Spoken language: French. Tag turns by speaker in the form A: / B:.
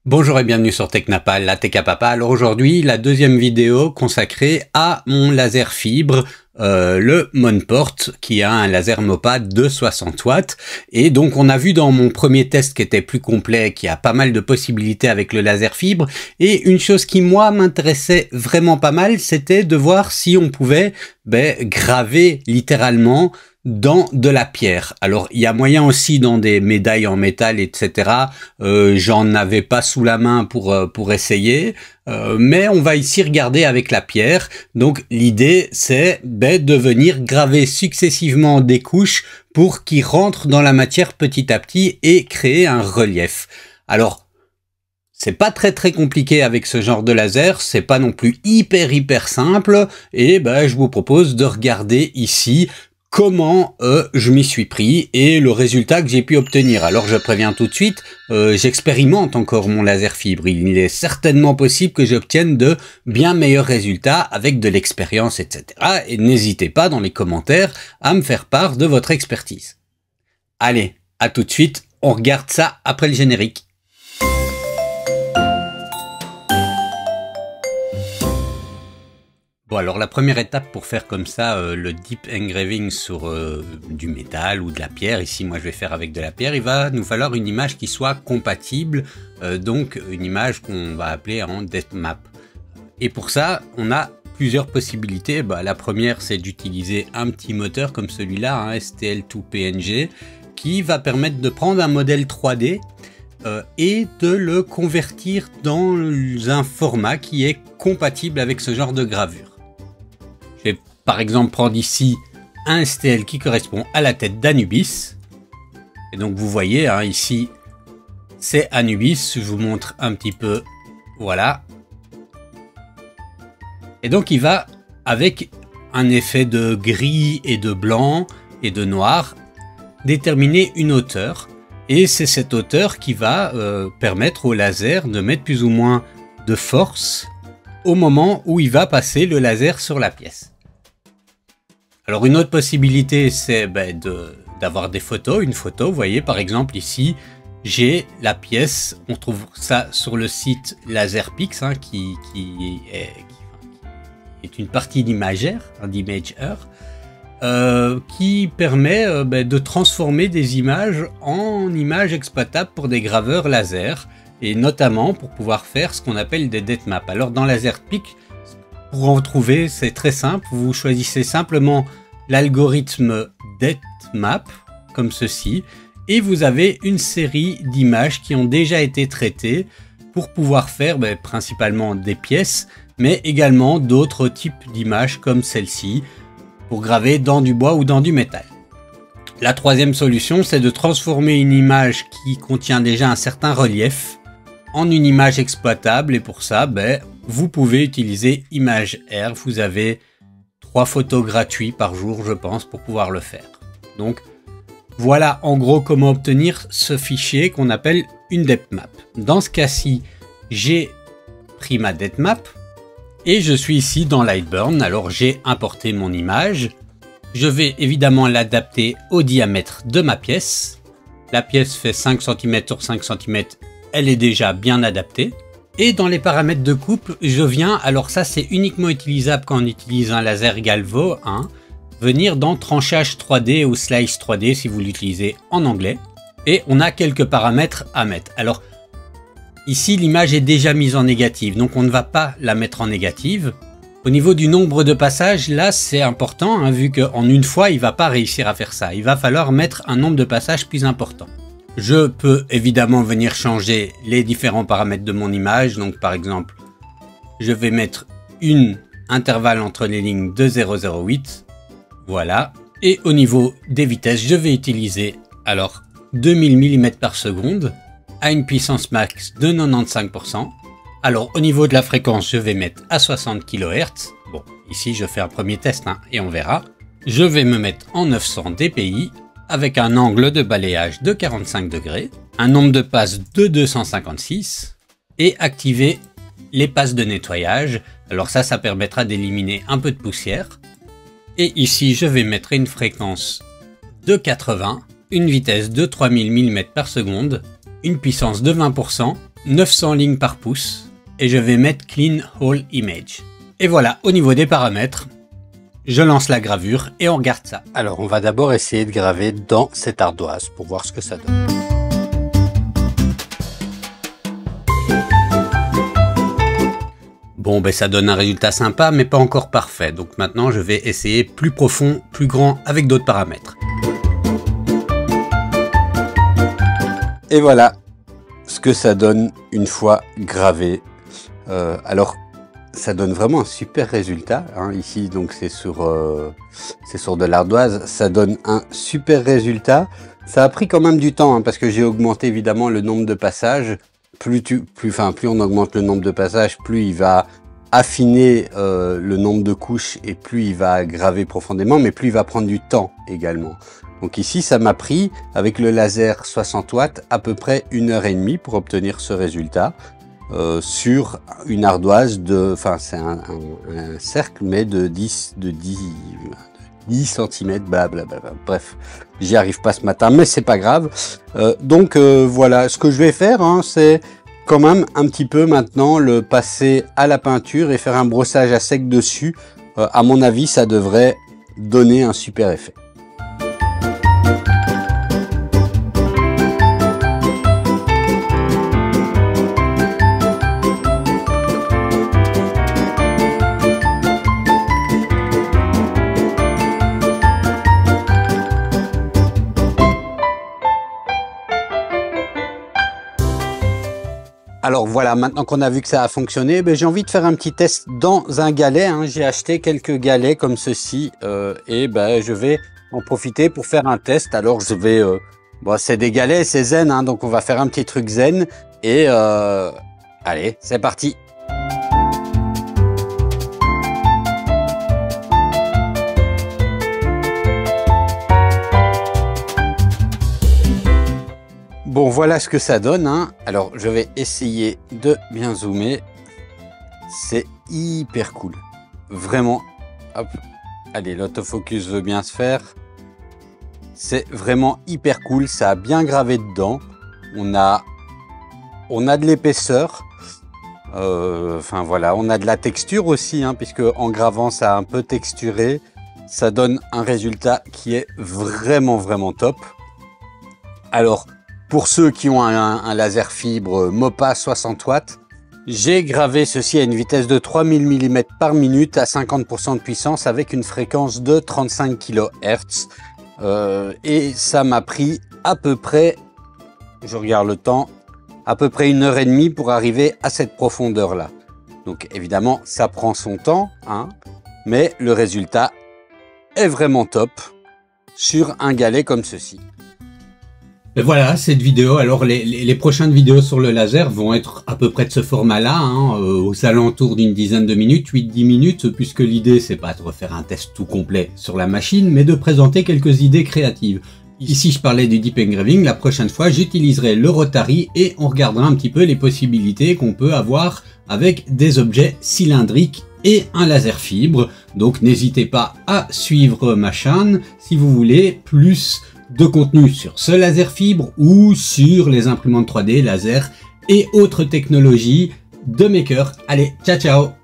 A: Bonjour et bienvenue sur Technapal, la Tech à Papa. Alors aujourd'hui, la deuxième vidéo consacrée à mon laser fibre, le Monport, qui a un laser MOPA de 60 watts. Et donc on a vu dans mon premier test qui était plus complet, qu'il y a pas mal de possibilités avec le laser fibre. Et une chose qui moi m'intéressait vraiment pas mal, c'était de voir si on pouvait graver littéralement dans de la pierre. Alors il y a moyen aussi dans des médailles en métal, etc. J'en avais pas sous la main pour essayer, mais on va ici regarder avec la pierre. Donc l'idée c'est de venir graver successivement des couches pour qu'ils rentrent dans la matière petit à petit et créer un relief. Alors c'est pas très compliqué avec ce genre de laser, c'est pas non plus hyper simple, et je vous propose de regarder ici comment je m'y suis pris et le résultat que j'ai pu obtenir. Alors je préviens tout de suite, j'expérimente encore mon laser fibre. Il est certainement possible que j'obtienne de bien meilleurs résultats avec de l'expérience, etc. Et n'hésitez pas dans les commentaires à me faire part de votre expertise. Allez, à tout de suite, on regarde ça après le générique. Bon, alors la première étape pour faire comme ça le deep engraving sur du métal ou de la pierre, ici moi je vais faire avec de la pierre, il va nous falloir une image qui soit compatible, donc une image qu'on va appeler en depth map. Et pour ça, on a plusieurs possibilités. La première, c'est d'utiliser un petit moteur comme celui-là, un STL2PNG, qui va permettre de prendre un modèle 3D et de le convertir dans un format qui est compatible avec ce genre de gravure. Je vais par exemple prendre ici un STL qui correspond à la tête d'Anubis. Et donc vous voyez, ici c'est Anubis, je vous montre un petit peu, voilà. Et donc il va avec un effet de gris et de blanc et de noir déterminer une hauteur. Et c'est cette hauteur qui va permettre au laser de mettre plus ou moins de force au moment où il va passer le laser sur la pièce. Alors une autre possibilité, c'est d'avoir des photos. Une photo, vous voyez par exemple ici, j'ai la pièce, on trouve ça sur le site Laserpix, qui est une partie d'Imager, d'Imager, qui permet de transformer des images en images exploitables pour des graveurs laser, et notamment pour pouvoir faire ce qu'on appelle des depth maps. Alors dans Laserpix, pour en trouver, c'est très simple, vous choisissez simplement l'algorithme depth map, comme ceci, et vous avez une série d'images qui ont déjà été traitées pour pouvoir faire principalement des pièces, mais également d'autres types d'images comme celle-ci, pour graver dans du bois ou dans du métal. La troisième solution, c'est de transformer une image qui contient déjà un certain relief en une image exploitable, et pour ça, vous pouvez utiliser Imager. Vous avez 3 photos gratuits par jour, je pense, pour pouvoir le faire. Donc, voilà en gros comment obtenir ce fichier qu'on appelle une depth map. Dans ce cas-ci, j'ai pris ma depth map et je suis ici dans Lightburn. Alors, j'ai importé mon image. Je vais évidemment l'adapter au diamètre de ma pièce. La pièce fait 5 cm sur 5 cm. Elle est déjà bien adaptée. Et dans les paramètres de coupe, je viens, alors ça c'est uniquement utilisable quand on utilise un laser galvo, venir dans tranchage 3D ou slice 3D si vous l'utilisez en anglais. Et on a quelques paramètres à mettre. Alors ici l'image est déjà mise en négative, donc on ne va pas la mettre en négative. Au niveau du nombre de passages, là c'est important, vu qu'en une fois il ne va pas réussir à faire ça. Il va falloir mettre un nombre de passages plus important. Je peux évidemment venir changer les différents paramètres de mon image. Donc par exemple, je vais mettre une intervalle entre les lignes de 0,08. Voilà. Et au niveau des vitesses, je vais utiliser alors 2000 mm par seconde à une puissance max de 95%. Alors au niveau de la fréquence, je vais mettre à 60 kHz. Bon, ici je fais un premier test et on verra. Je vais me mettre en 900 dpi. Avec un angle de balayage de 45 degrés, un nombre de passes de 256 et activer les passes de nettoyage. Alors ça permettra d'éliminer un peu de poussière. Et ici, je vais mettre une fréquence de 80, une vitesse de 3000 mm par seconde, une puissance de 20% 900 lignes par pouce et je vais mettre Clean Whole Image. Et voilà, au niveau des paramètres, je lance la gravure et on regarde ça. Alors on va d'abord essayer de graver dans cette ardoise pour voir ce que ça donne. Bon, ben ça donne un résultat sympa, mais pas encore parfait. Donc maintenant, je vais essayer plus profond, plus grand, avec d'autres paramètres. Et voilà ce que ça donne une fois gravé. Alors, ça donne vraiment un super résultat. Hein. Ici, donc c'est sur de l'ardoise. Ça donne un super résultat. Ça a pris quand même du temps, hein, parce que j'ai augmenté évidemment le nombre de passages. Plus on augmente le nombre de passages, plus il va affiner le nombre de couches et plus il va graver profondément, mais plus il va prendre du temps également. Donc ici, ça m'a pris, avec le laser 60 watts, à peu près 1h30 pour obtenir ce résultat sur une ardoise de, enfin c'est un cercle, mais de 10 cm, blablabla. Bref, j'y arrive pas ce matin, mais c'est pas grave. Donc voilà, ce que je vais faire, hein, c'est quand même un petit peu maintenant le passer à la peinture et faire un brossage à sec dessus. À mon avis, ça devrait donner un super effet. Alors voilà, maintenant qu'on a vu que ça a fonctionné, ben, j'ai envie de faire un petit test dans un galet. Hein. J'ai acheté quelques galets comme ceci et ben, je vais en profiter pour faire un test. Alors je vais, bon, c'est des galets, c'est zen, hein, donc on va faire un petit truc zen et allez, c'est parti. Bon, voilà ce que ça donne, hein. Alors, je vais essayer de bien zoomer. C'est hyper cool. Vraiment. Hop. Allez, l'autofocus veut bien se faire. C'est vraiment hyper cool. Ça a bien gravé dedans. On a de l'épaisseur. Enfin, voilà. On a de la texture aussi, hein, puisque en gravant, ça a un peu texturé. Ça donne un résultat qui est vraiment, vraiment top. Alors, pour ceux qui ont un laser fibre Mopa 60 watts, j'ai gravé ceci à une vitesse de 3000 mm par minute à 50% de puissance avec une fréquence de 35 kHz. Et ça m'a pris à peu près, je regarde le temps, à peu près 1h30 pour arriver à cette profondeur-là. Donc évidemment, ça prend son temps, hein, mais le résultat est vraiment top sur un galet comme ceci. Et voilà cette vidéo. Alors les prochaines vidéos sur le laser vont être à peu près de ce format-là, hein, aux alentours d'une dizaine de minutes, 8-10 minutes, puisque l'idée c'est pas de refaire un test tout complet sur la machine, mais de présenter quelques idées créatives. Ici je parlais du Deep Engraving, la prochaine fois j'utiliserai le Rotary et on regardera un petit peu les possibilités qu'on peut avoir avec des objets cylindriques et un laser fibre. Donc n'hésitez pas à suivre ma chaîne si vous voulez plus de contenu sur ce laser fibre ou sur les imprimantes 3D, laser et autres technologies de maker. Allez, ciao ciao!